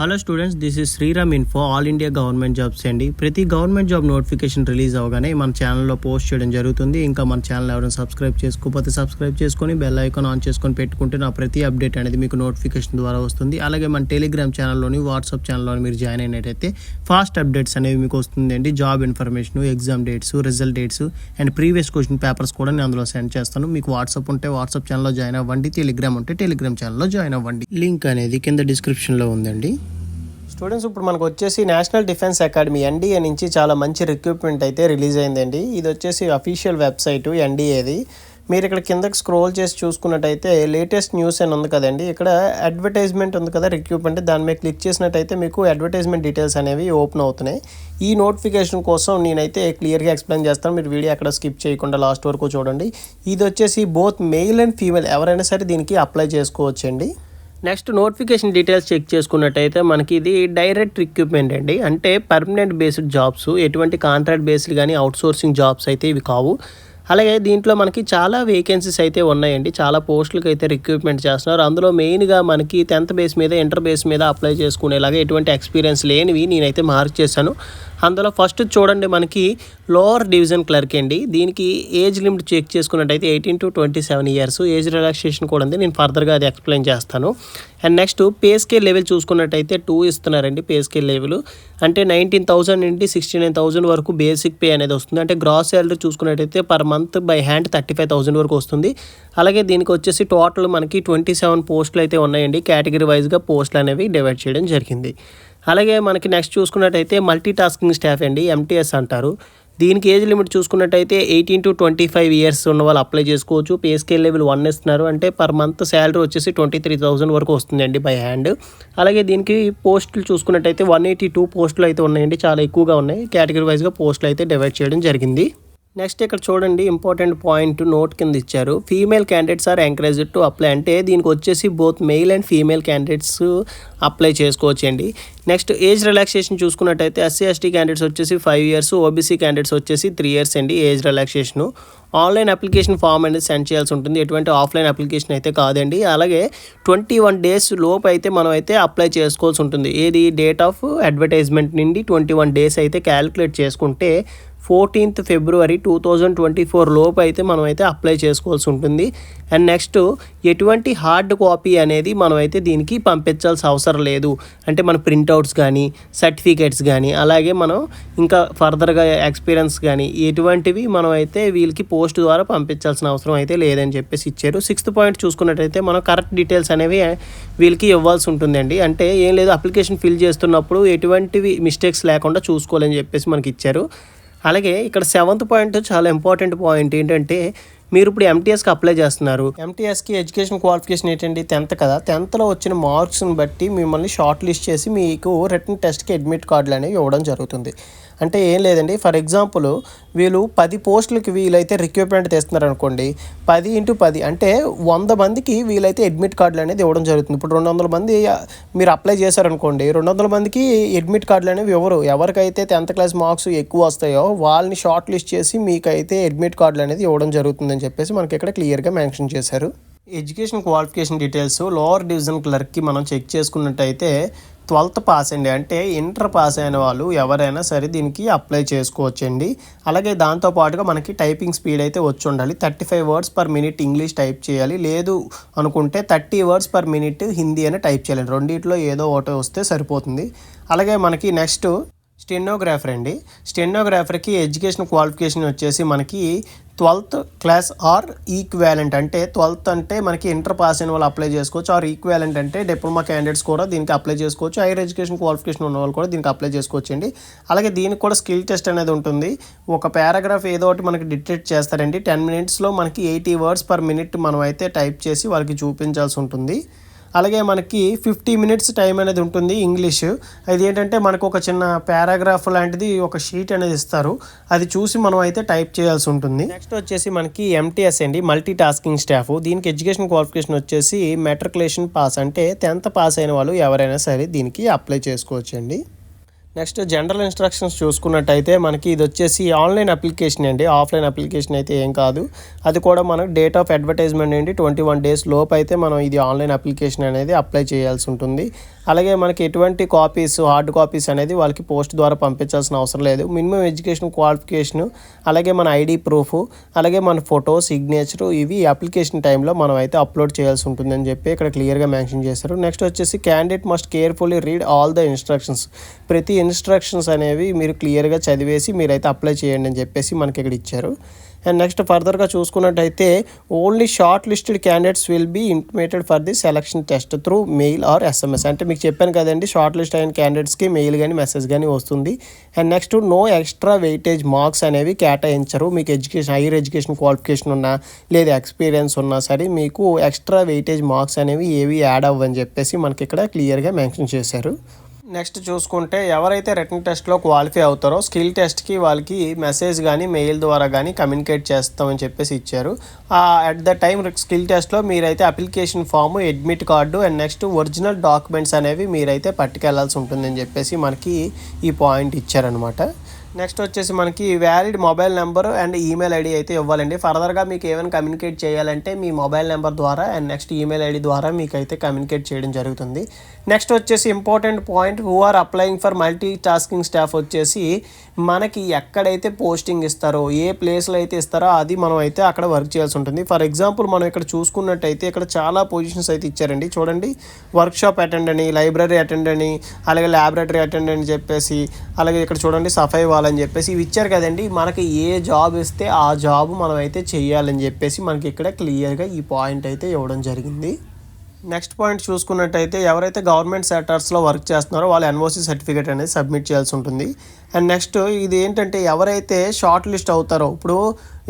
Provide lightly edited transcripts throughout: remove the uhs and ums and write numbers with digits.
Hello students, this is Sriram info all India government jobs అండి. ప్రతి government job notification release అవగానే మన ఛానల్లో పోస్ట్ చేయడం జరుగుతుంది. ఇంకా మన ఛానల్ ఎవరైనా సబ్స్క్రైబ్ చేసుకోకపోతే సబ్స్క్రైబ్ చేసుకొని బెల్ ఐకాన్ ఆన్ చేసుకొని పెట్టుకుంటే నా ప్రతి అప్డేట్ అనేది మీకు నోటిఫికేషన్ ద్వారా వస్తుంది. అలాగే మన టెలిగ్రామ్ ఛానల్లోని వాట్సాప్ ఛానల్లోని మీరు జాయిన్ అయినట్టయితే ఫాస్ట్ అప్డేట్స్ అనేవి మీకు వస్తుందండి. Job information, exam dates, result dates and previous question papers కూడా నేను అందులో సెండ్ చేస్తాను. మీకు వాట్సాప్ ఉంటే వాట్సాప్ ఛానల్లో జాయిన్ అవ్వండి, టెలిగ్రామ్ ఉంటే టెలిగ్రామ్ ఛానల్లో జాయిన్ అవ్వండి. లింక్ అనేది కింద డిస్క్రిప్షన్లో ఉందండి. స్టూడెంట్స్, ఇప్పుడు మనకు వచ్చేసి నేషనల్ డిఫెన్స్ అకాడమీ ఎన్డీఏ నుంచి చాలా మంచి రిక్రూట్మెంట్ అయితే రిలీజ్ అయిందండి. ఇది వచ్చేసి అఫీషియల్ వెబ్సైట్ ఎన్డీఏది. మీరు ఇక్కడ కిందకి స్క్రోల్ చేసి చూసుకున్నట్టయితే లేటెస్ట్ న్యూస్ అని ఉంది కదండి, ఇక్కడ అడ్వర్టైజ్మెంట్ ఉంది కదా రిక్రూట్మెంట్, దాని మీద క్లిక్ చేసినట్టయితే మీకు అడ్వర్టైజ్మెంట్ డీటెయిల్స్ అనేవి ఓపెన్ అవుతున్నాయి. ఈ నోటిఫికేషన్ కోసం నేనైతే క్లియర్గా ఎక్స్ప్లెయిన్ చేస్తాను. మీరు వీడియో ఎక్కడ స్కిప్ చేయకుండా లాస్ట్ వరకు చూడండి. ఇది వచ్చేసి బోత్ మెయిల్ అండ్ ఫీమేల్ ఎవరైనా సరే దీనికి అప్లై చేసుకోవచ్చండి. నెక్స్ట్ నోటిఫికేషన్ డీటెయిల్స్ చెక్ చేసుకున్నట్టయితే మనకి ఇది డైరెక్ట్ రిక్రూట్మెంట్ అండి. అంటే పర్మనెంట్ బేస్డ్ జాబ్స్, ఎటువంటి కాంట్రాక్ట్ బేస్డ్ కానీ అవుట్సోర్సింగ్ జాబ్స్ అయితే ఇవి కావు. అలాగే దీంట్లో మనకి చాలా వేకెన్సీస్ అయితే ఉన్నాయండి. చాలా పోస్టులకు అయితే రిక్రూట్మెంట్ చేస్తున్నారు. అందులో మెయిన్గా మనకి 10th బేస్ మీద, ఇంటర్ బేస్ మీద అప్లై చేసుకునేలాగా ఎటువంటి ఎక్స్పీరియన్స్ లేనివి నేనైతే మార్క్ చేశాను. అందులో ఫస్ట్ చూడండి, మనకి లోవర్ డివిజన్ క్లర్క్ అండి. దీనికి ఏజ్ లిమిట్ చెక్ చేసుకున్నట్టయితే 18 to 27 years. ఏజ్ రిలాక్సేషన్ కూడా ఉంది, నేను ఫర్దర్గా అది ఎక్స్ప్లెయిన్ చేస్తాను. And next pay scale level చూసుకున్నట్టయితే 2 ఇస్తున్నారండి. పే స్కేల్ లెవెల్ అంటే 19,000 నుండి 69,000 వరకు బేసిక్ పే అనేది వస్తుంది. అంటే గ్రాస్ శాలరీ చూసుకున్నట్టయితే పర్ మంత్ బై హ్యాండ్ 35,000 వరకు వస్తుంది. అలాగే దీనికి వచ్చేసి టోటల్ మనకి 27 పోస్టులు అయితే ఉన్నాయండి. కేటగిరీ వైజ్గా పోస్టులు అనేవి డివైడ్ చేయడం జరిగింది. అలాగే మనకి నెక్స్ట్ చూసుకున్నట్టయితే మల్టీ టాస్కింగ్ స్టాఫ్ అండి, ఎంటీఎస్ అంటారు. దీనికి ఏజ్ లిమిట్ చూసుకున్నట్టయితే 18 to 25 years ఉన్న వాళ్ళు అప్లై చేసుకోవచ్చు. పే స్కేల్ లెవెల్ 1 ఇస్తున్నారు. అంటే పర్ మంత్ శాలరీ వచ్చేసి 23,000 వరకు వస్తుందండి బై హ్యాండ్. అలాగే దీనికి పోస్టులు చూసుకున్నట్టయితే 182 పోస్టులు అయితే ఉన్నాయండి, చాలా ఎక్కువగా ఉన్నాయి. కేటగిరీ వైజ్గా పోస్టులు అయితే డివైడ్ చేయడం జరిగింది. నెక్స్ట్ ఇక్కడ చూడండి, ఇంపార్టెంట్ పాయింట్ నోట్ కింద ఇచ్చారు. Female candidates are encouraged to apply. అంటే దీనికి వచ్చేసి both male and female candidates apply చేసుకోవచ్చు అండి. నెక్స్ట్ ఏజ్ రిలాక్సేషన్ చూసుకున్నట్టయితే ఎస్సీ ఎస్టీ క్యాండిడేట్స్ వచ్చేసి 5 years, ఓబీసీ క్యాండిడేట్స్ వచ్చేసి 3 years అండి age relaxation. Online application form అనేది సెండ్ చేయాల్సి ఉంటుంది, ఎటువంటి ఆఫ్లైన్ అప్లికేషన్ అయితే కాదండి. అలాగే 21 days లోపు అయితే మనం అయితే అప్లై చేసుకోవాల్సి ఉంటుంది. ఏది డేట్ ఆఫ్ అడ్వర్టైజ్మెంట్ నుండి 21 days అయితే క్యాలిక్యులేట్ చేసుకుంటే 14th February 2024 లోపు అయితే మనం అయితే అప్లై చేసుకోవాల్సి ఉంటుంది. అండ్ నెక్స్ట్ ఎటువంటి హార్డ్ కాపీ అనేది మనం అయితే దీనికి పంపించాల్సిన అవసరం లేదు. అంటే మన ప్రింట్అవుట్స్ కానీ, సర్టిఫికేట్స్ కానీ, అలాగే మనం ఇంకా ఫర్దర్గా ఎక్స్పీరియన్స్ కానీ ఎటువంటివి మనం అయితే వీళ్ళకి పోస్ట్ ద్వారా పంపించాల్సిన అవసరం అయితే లేదని చెప్పేసి ఇచ్చారు. 6th పాయింట్ చూసుకున్నట్టయితే మనం కరెక్ట్ డీటెయిల్స్ అనేవి వీళ్ళకి ఇవ్వాల్సి ఉంటుందండి. అంటే ఏం లేదు, అప్లికేషన్ ఫిల్ చేస్తున్నప్పుడు ఎటువంటివి మిస్టేక్స్ లేకుండా చూసుకోవాలని చెప్పేసి మనకి ఇచ్చారు. అలాగే ఇక్కడ 7th పాయింట్ చాలా ఇంపార్టెంట్ పాయింట్ ఏంటంటే, మీరు ఇప్పుడు ఎంటీఎస్కి అప్లై చేస్తున్నారు. ఎంటీఎస్కి ఎడ్యుకేషన్ క్వాలిఫికేషన్ ఏంటండి, 10th కదా. 10thలో వచ్చిన మార్క్స్ని బట్టి మిమ్మల్ని షార్ట్ లిస్ట్ చేసి మీకు రిటర్న్ టెస్ట్కి అడ్మిట్ కార్డులు అనేవి ఇవ్వడం జరుగుతుంది. అంటే ఏం లేదండి, ఫర్ ఎగ్జాంపుల్ వీళ్ళు 10 పోస్టులకి వీలైతే రిక్రూట్మెంట్ తెస్తున్నారు అనుకోండి, 10 into 10 అంటే 100 మందికి వీలైతే అడ్మిట్ కార్డులు అనేది ఇవ్వడం జరుగుతుంది. ఇప్పుడు 200 మంది మీరు అప్లై చేశారనుకోండి, 200 మందికి అడ్మిట్ కార్డులు అనేవి ఎవరికైతే 10th క్లాస్ మార్క్స్ ఎక్కువ వస్తాయో వాళ్ళని షార్ట్ లిస్ట్ చేసి మీకైతే అడ్మిట్ కార్డులు అనేది ఇవ్వడం జరుగుతుందని చెప్పేసి మనకి ఇక్కడ క్లియర్గా మెన్షన్ చేశారు. Education qualification details lower division క్లర్క్కి మనం చెక్ చేసుకున్నట్టయితే 12th పాస్ అండి. అంటే ఇంటర్ పాస్ అయిన వాళ్ళు ఎవరైనా సరే దీనికి అప్లై చేసుకోవచ్చండి. అలాగే దాంతోపాటుగా మనకి టైపింగ్ స్పీడ్ అయితే వచ్చి ఉండాలి. 35 words per minute English type చేయాలి. లేదు అనుకుంటే 30 words per minute హిందీ అని టైప్ చేయాలి. రెండిట్లో ఏదో ఒకటి వస్తే సరిపోతుంది. అలాగే మనకి నెక్స్ట్ స్టెనోగ్రాఫర్ అండి. స్టెనోగ్రాఫర్కి ఎడ్యుకేషన్ క్వాలిఫికేషన్ వచ్చేసి మనకి 12th class ఆర్ ఈక్వాలెంట్. అంటే 12th అంటే మనకి ఇంటర్ పాస్ అయిన వాళ్ళు అప్లై చేసుకోవచ్చు. ఆర్ ఈక్వాలెంట్ అంటే డిప్లొమా క్యాండిడేట్స్ కూడా దీనికి అప్లై చేసుకోవచ్చు. హైయర్ ఎడ్యుకేషన్ క్వాలిఫికేషన్ ఉన్న వాళ్ళు కూడా దీనికి అప్లై చేసుకోవచ్చు అండి. అలాగే దీనికి కూడా స్కిల్ టెస్ట్ అనేది ఉంటుంది. ఒక పారాగ్రాఫ్ ఏదో ఒకటి మనకి డిక్టేట్ చేస్తారండి. 10 minutesలో మనకి 80 words per minute మనం అయితే టైప్ చేసి వాళ్ళకి చూపించాల్సి ఉంటుంది. అలాగే మనకి 50 minutes టైం అనేది ఉంటుంది ఇంగ్లీష్. అది ఏంటంటే మనకు ఒక చిన్న పారాగ్రాఫ్ లాంటిది ఒక షీట్ అనేది ఇస్తారు, అది చూసి మనం అయితే టైప్ చేయాల్సి ఉంటుంది. నెక్స్ట్ వచ్చేసి మనకి ఎంటీఎస్ అండి, మల్టీ టాస్కింగ్ స్టాఫ్. దీనికి ఎడ్యుకేషన్ క్వాలిఫికేషన్ వచ్చేసి మెట్రికులేషన్ పాస్. అంటే 10th పాస్ అయిన వాళ్ళు ఎవరైనా సరే దీనికి అప్లై చేసుకోవచ్చు అండి. నెక్స్ట్ జనరల్ ఇన్స్ట్రక్షన్స్ చూసుకున్నట్టయితే మనకి ఇది వచ్చేసి ఆన్లైన్ అప్లికేషన్ అండి, ఆఫ్లైన్ అప్లికేషన్ అయితే ఏం కాదు. అది కూడా మనకు డేట్ ఆఫ్ అడ్వర్టైజ్మెంట్ నుండి 21 days లోపు అయితే మనం ఇది ఆన్లైన్ అప్లికేషన్ అనేది అప్లై చేయాల్సి ఉంటుంది. అలాగే మనకి ఎటువంటి కాపీస్, హార్డ్ కాపీస్ అనేది వాళ్ళకి పోస్ట్ ద్వారా పంపించాల్సిన అవసరం లేదు. మినిమం ఎడ్యుకేషన్ క్వాలిఫికేషను, అలాగే మన ఐడి ప్రూఫ్, అలాగే మన ఫోటో, సిగ్నేచరు ఇవి అప్లికేషన్ టైంలో మనం అయితే అప్లోడ్ చేయాల్సి ఉంటుందని చెప్పి ఇక్కడ క్లియర్గా మెన్షన్ చేశారు. నెక్స్ట్ వచ్చేసి candidate must carefully read all the instructions. ప్రతి ఇన్స్ట్రక్షన్స్ అనేవి మీరు క్లియర్గా చదివేసి మీరైతే అప్లై చేయండి అని చెప్పేసి మనకి ఇక్కడ ఇచ్చారు. అండ్ నెక్స్ట్ ఫర్దర్గా చూసుకున్నట్టయితే only shortlisted candidates will be intimated for the selection test through mail or SMS. అంటే మీకు చెప్పాను కదండి, షార్ట్ లిస్ట్ అయిన క్యాండిడేట్స్కి మెయిల్ కానీ మెసేజ్ కానీ వస్తుంది. And next no extra weightage marks అనేవి కేటాయించరు. మీకు హైయర్ ఎడ్యుకేషన్ క్వాలిఫికేషన్ ఉన్నా లేదా ఎక్స్పీరియన్స్ ఉన్నా సరే మీకు ఎక్స్ట్రా వెయిటేజ్ మార్క్స్ అనేవి ఏవి యాడ్ అవ్వని చెప్పేసి మనకి ఇక్కడ క్లియర్గా మెన్షన్ చేశారు. నెక్స్ట్ చూసుకుంటే ఎవరైతే రిటర్న్ టెస్ట్లో క్వాలిఫై అవుతారో స్కిల్ టెస్ట్కి వాళ్ళకి మెసేజ్ కానీ మెయిల్ ద్వారా కానీ కమ్యూనికేట్ చేస్తామని చెప్పేసి ఇచ్చారు. అట్ ద టైం స్కిల్ టెస్ట్లో మీరైతే application form, admit card and next original documents అనేవి మీరైతే పట్టుకెళ్లాల్సి ఉంటుందని చెప్పేసి మనకి ఈ పాయింట్ ఇచ్చారనమాట. నెక్స్ట్ వచ్చేసి మనకి valid mobile number and email ID అయితే ఇవ్వాలండి. ఫర్దర్గా మీకు ఏమైనా కమ్యూనికేట్ చేయాలంటే మీ మొబైల్ నెంబర్ ద్వారా అండ్ నెక్స్ట్ ఈమెయిల్ ఐడి ద్వారా మీకు అయితే కమ్యూనికేట్ చేయడం జరుగుతుంది. నెక్స్ట్ వచ్చేసి important point, who are applying for multitasking staff వచ్చేసి మనకి ఎక్కడైతే పోస్టింగ్ ఇస్తారో, ఏ ప్లేస్లో అయితే ఇస్తారో అది మనం అయితే అక్కడ వర్క్ చేయాల్సి ఉంటుంది. ఫర్ ఎగ్జాంపుల్ మనం ఇక్కడ చూసుకున్నట్టయితే ఇక్కడ చాలా పొజిషన్స్ అయితే ఇచ్చారండి. చూడండి, వర్క్షాప్ అటెండ్ అని, లైబ్రరీ అటెండ్ అని, అలాగే ల్యాబొరేటరీ అటెండ్ అని చెప్పేసి, అలాగే ఇక్కడ చూడండి సఫాయి అని చెప్పేసి ఇవి ఇచ్చారు కదండి. మనకి ఏ జాబ్ ఇస్తే ఆ జాబ్ మనం అయితే చెయ్యాలని చెప్పేసి మనకి ఇక్కడ క్లియర్గా ఈ పాయింట్ అయితే ఇవ్వడం జరిగింది. నెక్స్ట్ పాయింట్ చూసుకున్నట్టయితే ఎవరైతే గవర్నమెంట్ సెక్టార్స్లో వర్క్ చేస్తున్నారో వాళ్ళు NOC సర్టిఫికేట్ అనేది సబ్మిట్ చేయాల్సి ఉంటుంది. అండ్ నెక్స్ట్ ఇది ఏంటంటే ఎవరైతే షార్ట్ లిస్ట్ అవుతారో, ఇప్పుడు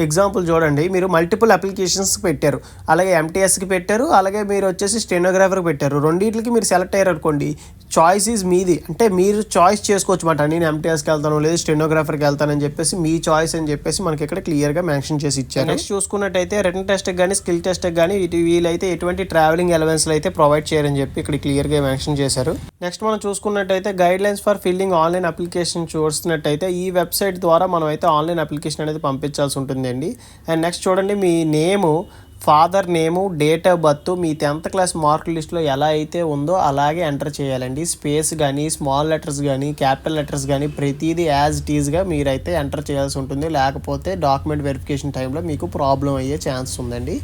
ఎగ్జాంపుల్ చూడండి, మీరు మల్టిపుల్ అప్లికేషన్స్ పెట్టారు, అలాగే MTSకి పెట్టారు, అలాగే మీరు వచ్చేసి స్టెనోగ్రాఫర్కి పెట్టారు. రెండింటికి మీరు సెలెక్ట్ అయ్యారు అనుకోండి, చాయిస్ ఈజ్ మీది. అంటే మీరు చాయిస్ చేసుకోవచ్చు మాట, నేను MTSకి వెళ్తాను లేదు స్టెనోగ్రాఫర్కి వెళ్తానని చెప్పేసి మీ చాయిస్ అని చెప్పేసి మనకి ఇక్కడ క్లియర్గా మెన్షన్ చేసి ఇచ్చారు. నెక్స్ట్ చూసుకున్నట్టయితే రిటర్న్ టెస్ట్కి కానీ స్కిల్ టెస్ట్కి కానీ వీళ్ళైతే ఎటువంటి ట్రావెలింగ్ అలవెన్స్లు అయితే ప్రొవైడ్ చేయరని చెప్పి ఇక్కడ క్లియర్గా మెన్షన్ చేశారు. నెక్స్ట్ మనం చూసుకున్నట్టయితే guide lines for filling online application చూస్తున్నట్టయితే ఈ వెబ్సైట్ ద్వారా మనం అయితే ఆన్లైన్ అప్లికేషన్ అనేది పంపించాల్సి ఉంటుందండి. అండ్ నెక్స్ట్ చూడండి, మీ name, father name, date of birth మీ 10th క్లాస్ మార్క్ లిస్ట్లో ఎలా అయితే ఉందో అలాగే ఎంటర్ చేయాలండి. స్పేస్ కానీ, స్మాల్ లెటర్స్ కానీ, క్యాపిటల్ లెటర్స్ కానీ ప్రతిదీ యాజ్ ఇట్ ఈజ్గా మీరైతే ఎంటర్ చేయాల్సి ఉంటుంది. లేకపోతే డాక్యుమెంట్ వెరిఫికేషన్ టైంలో మీకు ప్రాబ్లం అయ్యే ఛాన్స్ ఉందండి.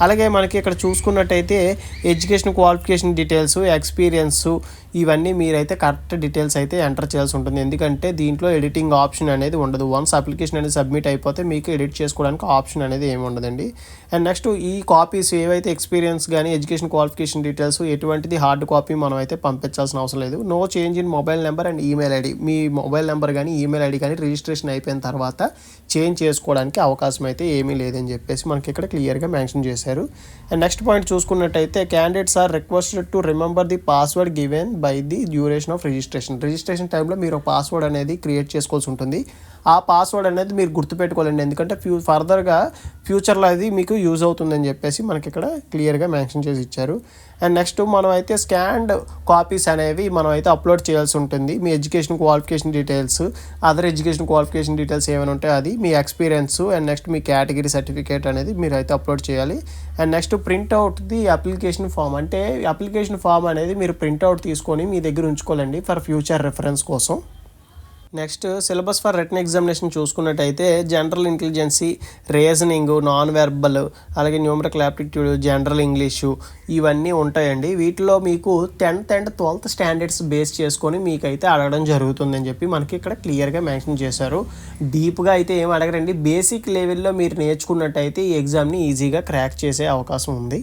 అలాగే మనకి ఇక్కడ చూసుకున్నట్టయితే ఎడ్యుకేషన్ క్వాలిఫికేషన్ డీటెయిల్స్, ఎక్స్పీరియన్స్ ఇవన్నీ మీరైతే కరెక్ట్ డీటెయిల్స్ అయితే ఎంటర్ చేయాల్సి ఉంటుంది. ఎందుకంటే దీంట్లో ఎడిటింగ్ ఆప్షన్ అనేది ఉండదు. వన్స్ అప్లికేషన్ అనేది సబ్మిట్ అయిపోతే మీకు ఎడిట్ చేసుకోవడానికి ఆప్షన్ అనేది ఏమి ఉండదండి. అండ్ నెక్స్ట్ ఈ కాపీస్ ఏవైతే ఎక్స్పీరియన్స్ కానీ, ఎడ్యుకేషన్ క్వాలిఫికేషన్ డీటెయిల్స్ ఎటువంటిది హార్డ్ కాపీ మనం అయితే పంపించాల్సిన అవసరం లేదు. No change in mobile number and email ID. మీ మొబైల్ నెంబర్ కానీ ఈమెయిల్ ఐడి కానీ రిజిస్ట్రేషన్ అయిపోయిన తర్వాత చేంజ్ చేసుకోవడానికి అవకాశం అయితే ఏమీ లేదని చెప్పేసి మనకి ఇక్కడ క్లియర్గా మెన్షన్ చేశారు. అండ్ నెక్స్ట్ పాయింట్ చూసుకున్నట్టయితే candidates are requested to remember the password given by the duration of registration టైంలో మీరు ఒక పాస్వర్డ్ అనేది క్రియేట్ చేసుకోవాల్సి ఉంటుంది. ఆ పాస్వర్డ్ అనేది మీరు గుర్తుపెట్టుకోవాలండి, ఎందుకంటే ఫర్దర్గా ఫ్యూచర్లో అది మీకు యూజ్ అవుతుందని చెప్పేసి మనకి ఇక్కడ క్లియర్గా మెన్షన్ చేసి ఇచ్చారు. అండ్ నెక్స్ట్ మనం అయితే స్కాన్డ్ కాపీస్ అనేవి మనం అయితే అప్లోడ్ చేయాల్సి ఉంటుంది. మీ education qualification details, other education qualification details ఏమైనా ఉంటే అది, మీ ఎక్స్పీరియన్స్ అండ్ నెక్స్ట్ మీ కేటగిరీ సర్టిఫికేట్ అనేది మీరు అయితే అప్లోడ్ చేయాలి. And next print out the application form. అంటే అప్లికేషన్ ఫామ్ అనేది మీరు ప్రింట్అవుట్ తీసుకొని మీ దగ్గర ఉంచుకోవాలండి ఫర్ ఫ్యూచర్ రెఫరెన్స్ కోసం. Next syllabus for written examination చూసుకున్నట్టయితే general intelligence, reasoning, non verbal, అలాగే న్యూమరికల్ యాప్టిట్యూడ్, జనరల్ ఇంగ్లీషు ఇవన్నీ ఉంటాయండి. వీటిలో మీకు 10th and 12th standards base చేసుకొని మీకైతే అడగడం జరుగుతుందని చెప్పి మనకి ఇక్కడ క్లియర్గా మెన్షన్ చేశారు. డీప్గా అయితే ఏం అడగరండి, బేసిక్ లెవెల్లో మీరు నేర్చుకున్నట్టయితే ఈ ఎగ్జామ్ని ఈజీగా క్రాక్ చేసే అవకాశం ఉంది.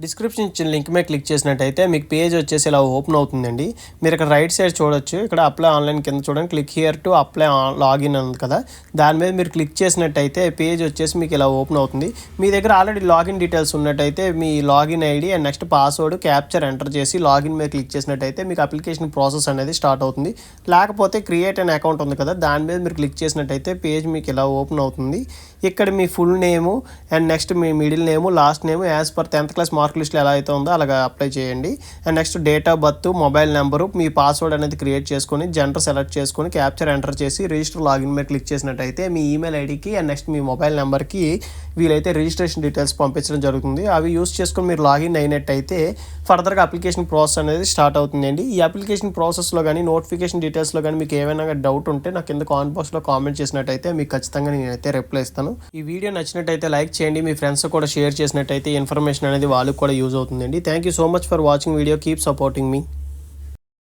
డిస్క్రిప్షన్ ఇచ్చిన లింక్ మీద క్లిక్ చేసినట్టయితే మీకు పేజ్ వచ్చేసి ఇలా ఓపెన్ అవుతుందండి. మీరు ఇక్కడ రైట్ సైడ్ చూడొచ్చు, ఇక్కడ అప్లై ఆన్లైన్ కింద చూడండి, click here to apply login ఉంది కదా, దాని మీద మీరు క్లిక్ చేసినట్టయితే పేజ్ వచ్చేసి మీకు ఇలా ఓపెన్ అవుతుంది. మీ దగ్గర ఆల్రెడీ లాగిన్ డీటెయిల్స్ ఉన్నట్టయితే మీ login ID and next password capture enter చేసి లాగిన్ మీద క్లిక్ చేసినట్టయితే మీకు అప్లికేషన్ ప్రాసెస్ అనేది స్టార్ట్ అవుతుంది. లేకపోతే క్రియేట్ అనే అకౌంట్ ఉంది కదా, దాని మీద మీరు క్లిక్ చేసినట్టయితే పేజ్ మీకు ఇలా ఓపెన్ అవుతుంది. ఇక్కడ మీ ఫుల్ నేము అండ్ నెక్స్ట్ మీ middle name, last name as per 10th class mark లిస్ట్లో ఎలా అయితే ఉందో అలాగా అప్లై చేయండి. And next date of birth, mobile number, మీ పాస్వర్డ్ అనేది క్రియేట్ చేసుకొని జెండర్ సెలెక్ట్ చేసుకొని క్యాప్చర్ ఎంటర్ చేసి రిజిస్టర్ లాగిన్ మీద క్లిక్ చేసినట్టయితే మీ ఈమెయిల్ ఐడికి అండ్ నెక్స్ట్ మీ మొబైల్ నెంబర్కి వీలైతే రిజిస్ట్రేషన్ డీటెయిల్స్ పంపించడం జరుగుతుంది. అవి యూస్ చేసుకొని మీరు లాగిన్ అయినట్టయితే ఫర్దర్గా అప్లికేషన్ ప్రాసెస్ అనేది స్టార్ట్ అవుతుందండి. ఈ అప్లికేషన్ ప్రాసెస్లో కానీ నోటిఫికేషన్ డీటెయిల్స్లో కానీ మీకు ఏమైనా డౌట్ ఉంటే నాకు కింద కామెంట్ బాక్స్లో కామెంట్ చేసినట్టయితే మీకు ఖచ్చితంగా నేనైతే రిప్లై ఇస్తాను. ఈ వీడియో నచ్చినట్టయితే లైక్ చేయండి, మీ ఫ్రెండ్స్ కూడా షేర్ చేసినట్టయితే ఇన్ఫర్మేషన్ అనేది వాళ్ళకి కూడా యూజ్ అవుతుందండి. Thank you so much for watching video. Keep supporting me.